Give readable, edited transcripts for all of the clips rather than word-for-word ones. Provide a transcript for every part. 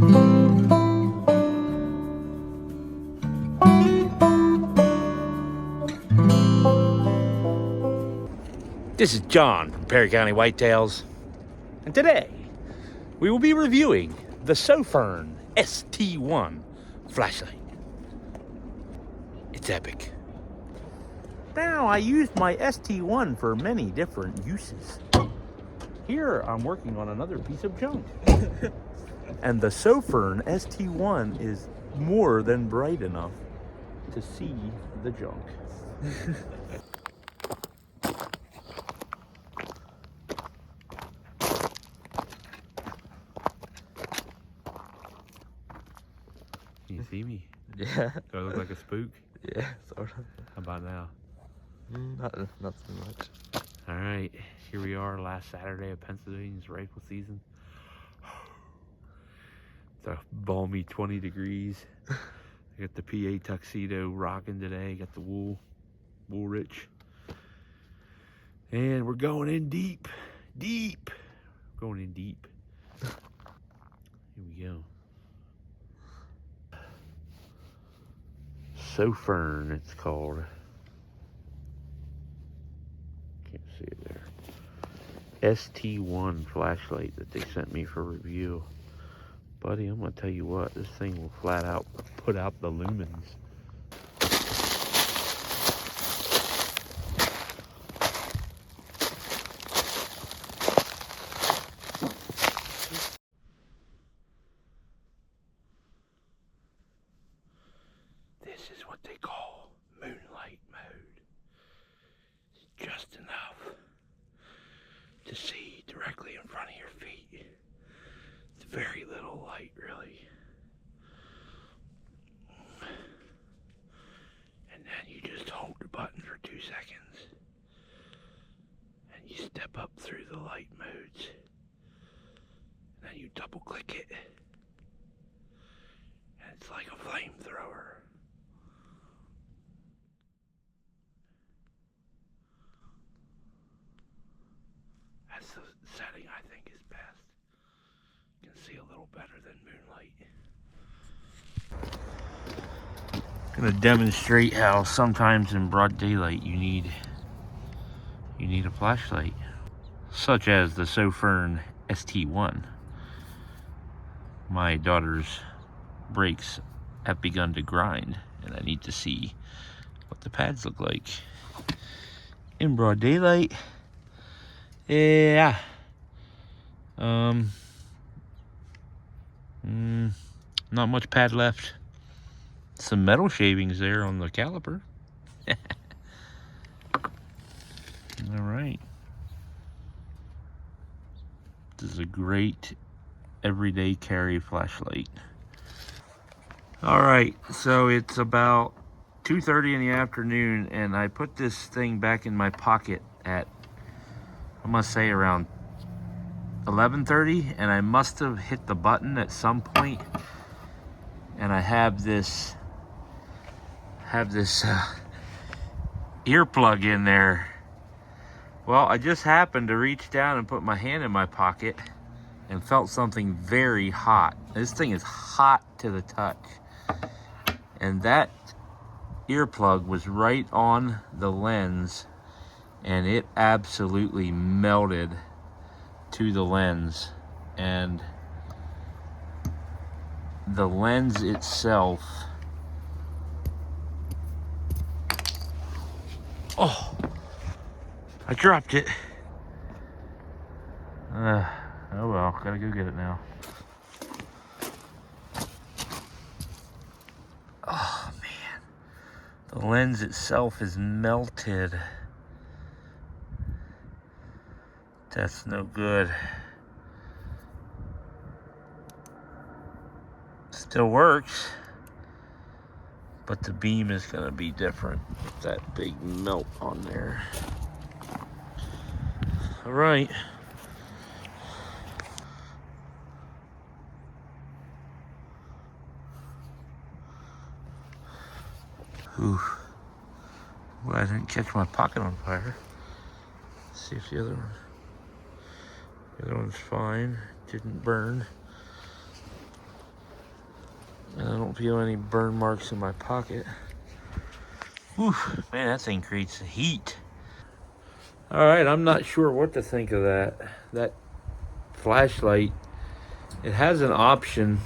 This is John from Perry County Whitetails, and today we will be reviewing the Sofirn ST1 flashlight. It's epic. Now, I used my ST1 for many different uses. Here I'm working on another piece of junk. And the Sofirn ST1 is more than bright enough to see the junk. Can you see me? Yeah. Do I look like a spook? Yeah, sort of. How about now? Not so much. All right, here we are, last Saturday of Pennsylvania's rifle season. It's a balmy 20 degrees. I got the PA tuxedo rocking today. Got the wool rich. And we're going in deep. Going in deep. Here we go. Sofirn, it's called. Can't see it there. ST1 flashlight that they sent me for review. Buddy, I'm gonna tell you what, this thing will flat out put out the lumens. This is what they call moonlight mode. It's just enough to see directly in front of your feet. It's very little light, really. And then you just hold the button for 2 seconds. And you step up through the light modes. And then you double click it. And it's like a flamethrower. That's the setting I think is best. You can see a little better than moonlight. I'm gonna demonstrate how sometimes in broad daylight you need a flashlight, such as the Sofirn ST1. My daughter's brakes have begun to grind, and I need to see what the pads look like in broad daylight. Yeah. Not much pad left. Some metal shavings there on the caliper. All right. This is a great everyday carry flashlight. All right, so it's about 2:30 in the afternoon, and I put this thing back in my pocket at, I must say, around 11:30, and I must have hit the button at some point, and I have this earplug in there. Well, I just happened to reach down and put my hand in my pocket and felt something very hot. This thing is hot to the touch, and that earplug was right on the lens, and it absolutely melted to the lens, and the lens itself, oh, I dropped it. Oh well, gotta go get it now. Oh man, the lens itself is melted. That's no good. Still works, but the beam is gonna be different with that big melt on there. All right. Ooh. Well, I didn't catch my pocket on fire. Let's see if the other one's fine. Didn't burn. And I don't feel any burn marks in my pocket. Whew, man, that thing creates heat. All right, I'm not sure what to think of that. That flashlight, it has an option.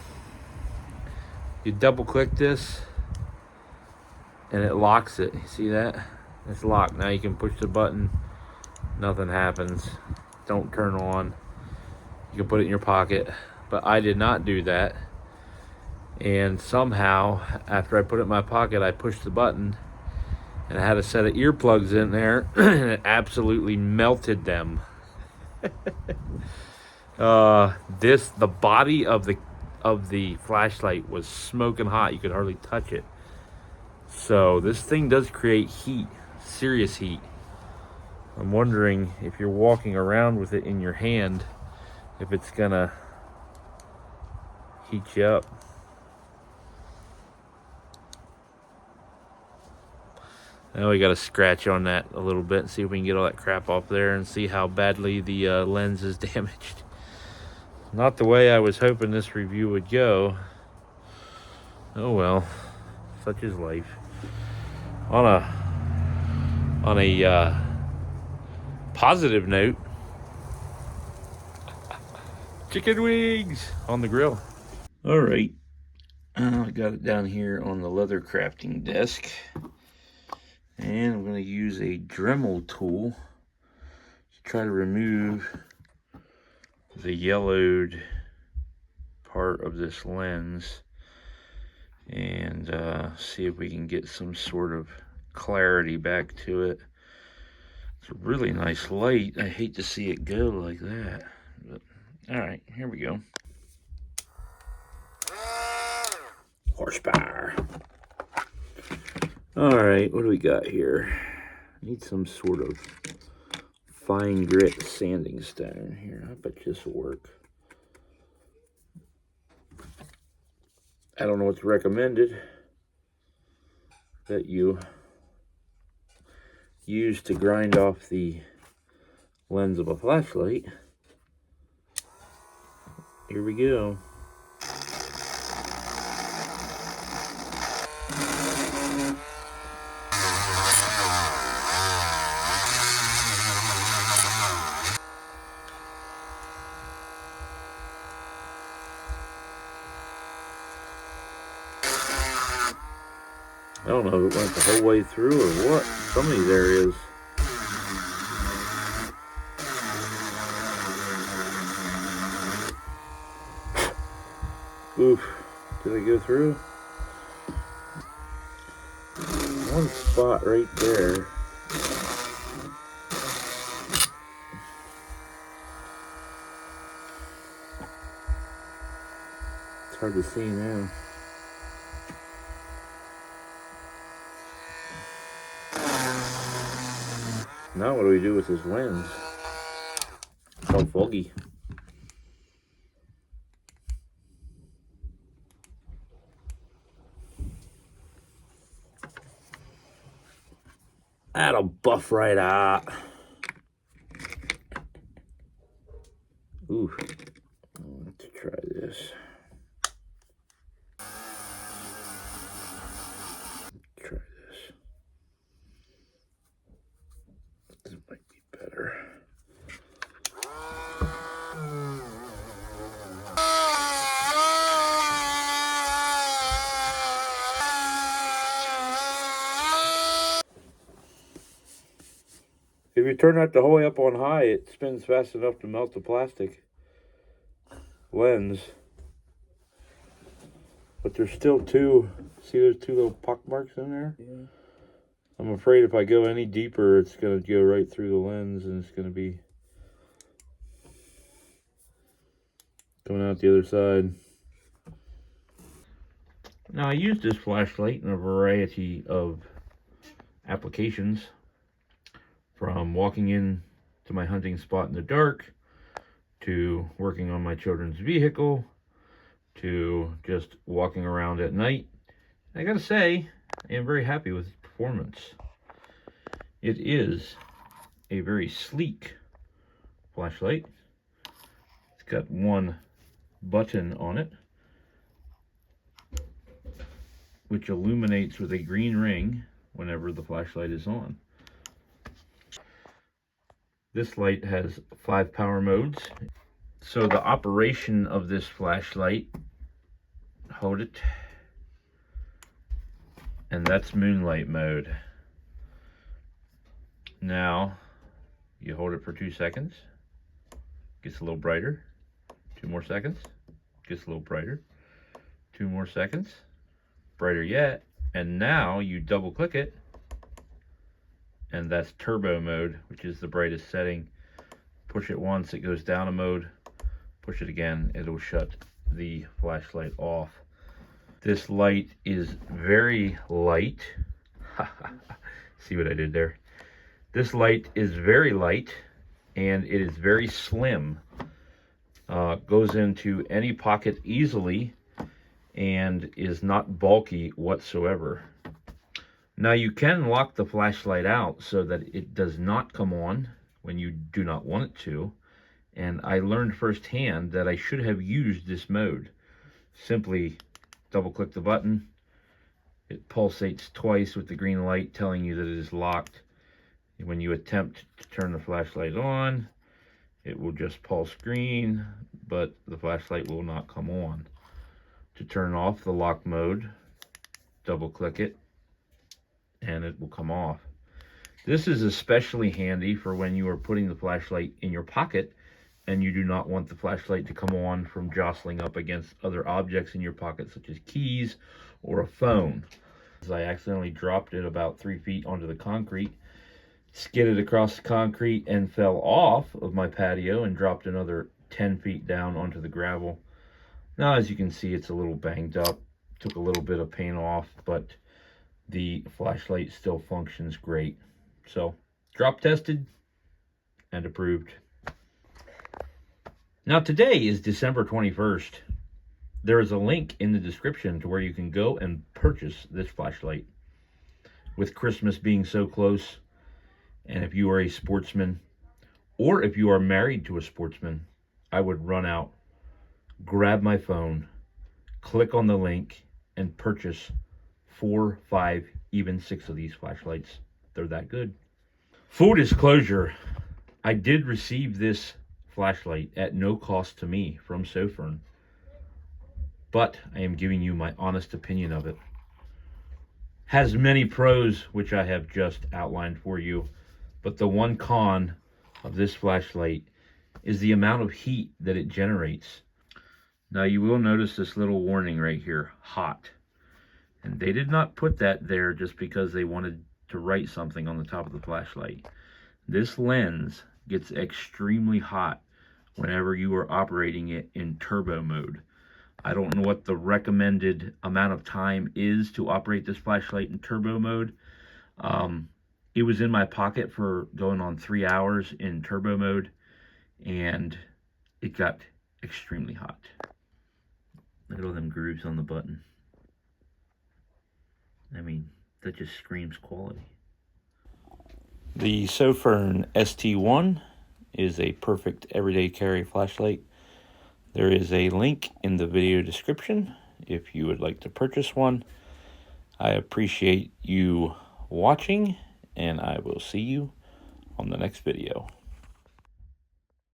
You double click this and it locks it. You see that? It's locked. Now you can push the button. Nothing happens. Don't turn on. You can put it in your pocket. But I did not do that. And somehow, after I put it in my pocket, I pushed the button. And I had a set of earplugs in there. And it absolutely melted them. The body of the flashlight was smoking hot. You could hardly touch it. So this thing does create heat, serious heat. I'm wondering if you're walking around with it in your hand, if it's gonna heat you up. Now we got to scratch on that a little bit and see if we can get all that crap off there and see how badly the lens is damaged. Not the way I was hoping this review would go. Oh well, such is life. On a positive note, chicken wings on the grill. All right, I got it down here on the leather crafting desk, and I'm going to use a Dremel tool to try to remove the yellowed part of this lens and see if we can get some sort of clarity back to it. It's a really nice light. I hate to see it go like that. But, all right, here we go. Horsepower. All right, what do we got here? Need some sort of fine grit sanding stone here. I bet this will work. I don't know what's recommended that you use to grind off the lens of a flashlight. Here we go. I don't know if it went the whole way through or what. Some of these areas. Oof. Did it go through? One spot right there. It's hard to see now. Now what do we do with this lens? It's all foggy. That'll buff right out. Ooh, let's try this. Try this. This might be better. If you turn that the whole way up on high, it spins fast enough to melt the plastic lens. But there's still two, see those two little pock marks in there? Yeah. I'm afraid if I go any deeper, it's going to go right through the lens and it's going to be coming out the other side. Now I use this flashlight in a variety of applications, from walking in to my hunting spot in the dark, to working on my children's vehicle, to just walking around at night. I gotta say, I am very happy with its performance. It is a very sleek flashlight. It's got one button on it which illuminates with a green ring whenever the flashlight is on. This light has 5 power modes. So the operation of this flashlight, hold it, and that's moonlight mode. Now you hold it for 2 seconds, gets a little brighter, 2 more seconds, gets a little brighter, 2 more seconds, brighter yet, and now you double click it, and that's turbo mode, which is the brightest setting. Push it once, it goes down a mode. Push it again, it'll shut the flashlight off. This light is very light. See what I did there? This light is very light, and it is very slim. Goes into any pocket easily and is not bulky whatsoever. Now you can lock the flashlight out so that it does not come on when you do not want it to. And I learned firsthand that I should have used this mode. Simply double click the button. It pulsates twice with the green light telling you that it is locked. When you attempt to turn the flashlight on, it will just pulse green, but the flashlight will not come on. To turn off the lock mode, double click it, and it will come off. This is especially handy for when you are putting the flashlight in your pocket and you do not want the flashlight to come on from jostling up against other objects in your pocket, such as keys or a phone. I accidentally dropped it about 3 feet onto the concrete, skidded across the concrete and fell off of my patio and dropped another 10 feet down onto the gravel. Now, as you can see, it's a little banged up, took a little bit of paint off, but the flashlight still functions great. So, drop tested and approved. Now, today is December 21st. There is a link in the description to where you can go and purchase this flashlight. With Christmas being so close, and if you are a sportsman, or if you are married to a sportsman, I would run out, grab my phone, click on the link, and purchase 4, 5, even 6 of these flashlights. They're that good. Full disclosure, I did receive this flashlight at no cost to me from Sofirn, but I am giving you my honest opinion of it. Has many pros, which I have just outlined for you, but the one con of this flashlight is the amount of heat that it generates. Now you will notice this little warning right here, hot. And they did not put that there just because they wanted to write something on the top of the flashlight. This lens gets extremely hot whenever you are operating it in turbo mode. I don't know what the recommended amount of time is to operate this flashlight in turbo mode. It was in my pocket for going on 3 hours in turbo mode, and it got extremely hot. Look at all them grooves on the button. I mean, that just screams quality. The Sofirn ST1 is a perfect everyday carry flashlight. There is a link in the video description if you would like to purchase one. I appreciate you watching, and I will see you on the next video.